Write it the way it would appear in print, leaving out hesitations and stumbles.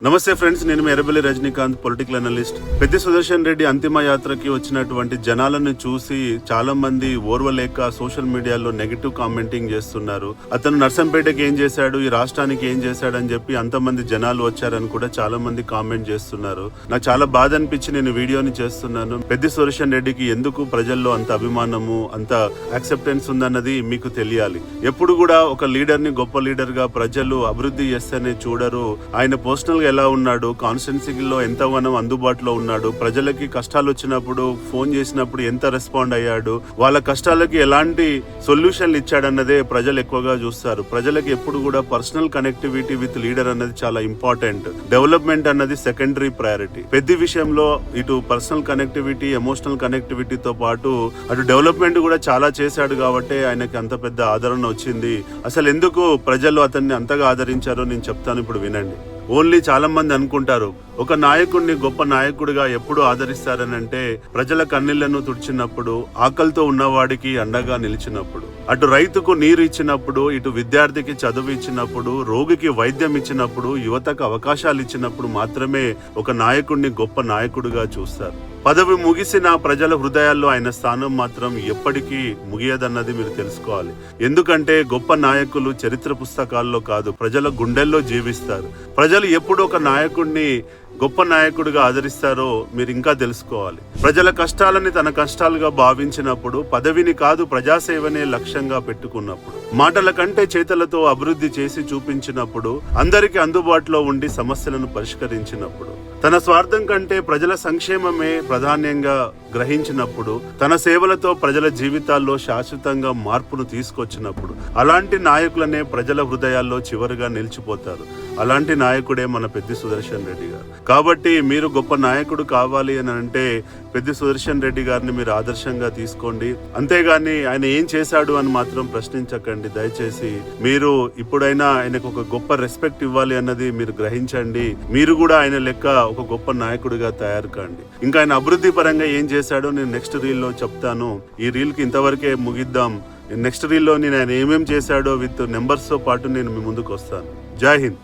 నమస్తే ఫ్రెండ్స్, నేను మీ Errabelli Rajinikanth, political analyst. Peddi Sudarshan Reddy అంతిమ యాత్రకి వచ్చినటువంటి జనాలను చూసి చాలా మంది ఓర్వలేక సోషల్ మీడియాలో నెగిటివ్ కామెంటింగ్ చేస్తున్నారు. అతను నర్సంపేటకి ఏం చేశాడు, ఈ రాష్ట్రానికి ఏం చేశాడు అని చెప్పి అంతమంది జనాలు వచ్చారని కూడా చాలా మంది కామెంట్ చేస్తున్నారు. నాకు చాలా బాధ అనిపించి నేను వీడియోని చేస్తున్నాను. పెద్ది సుదర్శన్ రెడ్డికి ఎందుకు ప్రజల్లో అంత అభిమానము, అంత యాక్సెప్టెన్స్ ఉందన్నది మీకు తెలియాలి. ఎప్పుడు కూడా ఒక లీడర్ ని గొప్ప లీడర్ గా ప్రజలు అభివృద్ధి చేస్తేనే చూడరు. ఆయన పర్సనల్ ఎలా ఉన్నాడు, కాన్స్టిట్యున్సీలో ఎంతగానో అందుబాటులో ఉన్నాడు, ప్రజలకి కష్టాలు వచ్చినప్పుడు ఫోన్ చేసినప్పుడు ఎంత రెస్పాండ్ అయ్యాడు, వాళ్ళ కష్టాలకి ఎలాంటి సొల్యూషన్లు ఇచ్చాడన్నదే ప్రజలు ఎక్కువగా చూస్తారు. ప్రజలకి ఎప్పుడు కూడా పర్సనల్ కనెక్టివిటీ విత్ లీడర్ అన్నది చాలా ఇంపార్టెంట్. డెవలప్మెంట్ అన్నది సెకండరీ ప్రయారిటీ. పెద్ద విషయంలో ఇటు పర్సనల్ కనెక్టివిటీ, ఎమోషనల్ కనెక్టివిటీతో పాటు అటు డెవలప్మెంట్ కూడా చాలా చేశాడు కాబట్టి ఆయనకి అంత పెద్ద ఆదరణ వచ్చింది. అసలు ఎందుకు ప్రజలు అతన్ని అంతగా ఆదరించారో నేను చెప్తాను, ఇప్పుడు వినండి. ఓన్లీ చాలా మంది అనుకుంటారు ఒక నాయకుడిని గొప్ప నాయకుడిగా ఎప్పుడు ఆదరిస్తారని అంటే ప్రజల కన్నీళ్లను తుడిచినప్పుడు, ఆకలితో ఉన్నవాడికి అండగా నిలిచినప్పుడు, అటు రైతుకు నీరు ఇచ్చినప్పుడు, ఇటు విద్యార్థికి చదువు ఇచ్చినప్పుడు, రోగికి వైద్యం ఇచ్చినప్పుడు, యువతకు అవకాశాలు ఇచ్చినప్పుడు మాత్రమే ఒక నాయకుడిని గొప్ప నాయకుడిగా చూస్తారు. పదవి ముగిసిన ప్రజల హృదయాల్లో ఆయన స్థానం మాత్రం ఎప్పటికీ ముగియదన్నది మీరు తెలుసుకోవాలి. ఎందుకంటే గొప్ప నాయకులు చరిత్ర పుస్తకాల్లో కాదు, ప్రజల గుండెల్లో జీవిస్తారు. ప్రజలు ఎప్పుడు ఒక నాయకుడిని గొప్ప నాయకుడిగా ఆదరిస్తారో మీరు ఇంకా తెలుసుకోవాలి. ప్రజల కష్టాలని తన కష్టాలుగా భావించినప్పుడు, పదవిని కాదు ప్రజాసేవనే లక్ష్యంగా పెట్టుకున్నప్పుడు, మాటల కంటే చేతలతో అభివృద్ధి చేసి చూపించినప్పుడు, అందరికీ అందుబాటులో ఉండి సమస్యలను పరిష్కరించినప్పుడు, తన స్వార్థం కంటే ప్రజల సంక్షేమమే ప్రాధాన్యంగా గ్రహించినప్పుడు, తన సేవలతో ప్రజల జీవితాల్లో శాశ్వతంగా మార్పును తీసుకొచ్చినప్పుడు, అలాంటి నాయకులనే ప్రజల హృదయాల్లో చివరిగా నిలిచిపోతారు. అలాంటి నాయకుడే మన పెద్ది సుదర్శన్ రెడ్డి గారు. కాబట్టి మీరు గొప్ప నాయకుడు కావాలి అని అంటే పెద్ది సుదర్శన్ రెడ్డి గారిని మీరు ఆదర్శంగా తీసుకోండి. అంతేగాని ఆయన ఏం చేశాడు అని మాత్రం ప్రశ్నించకండి. దయచేసి మీరు ఇప్పుడైనా ఆయనకు ఒక గొప్ప రెస్పెక్ట్ ఇవ్వాలి అన్నది మీరు గ్రహించండి. మీరు కూడా ఆయన లెక్క ఒక గొప్ప నాయకుడిగా తయారు కాండి. ఇంకా ఆయన అభివృద్ధి పరంగా ఏం చేశాడో నేను నెక్స్ట్ రీల్లో చెప్తాను. ఈ రీల్కి ఇంతవరకే ముగిద్దాం. నెక్స్ట్ రీల్లో నేను ఆయన ఏమేం చేశాడో విత్ నెంబర్స్తో పాటు నేను మీ ముందుకు వస్తాను. జై హింద్.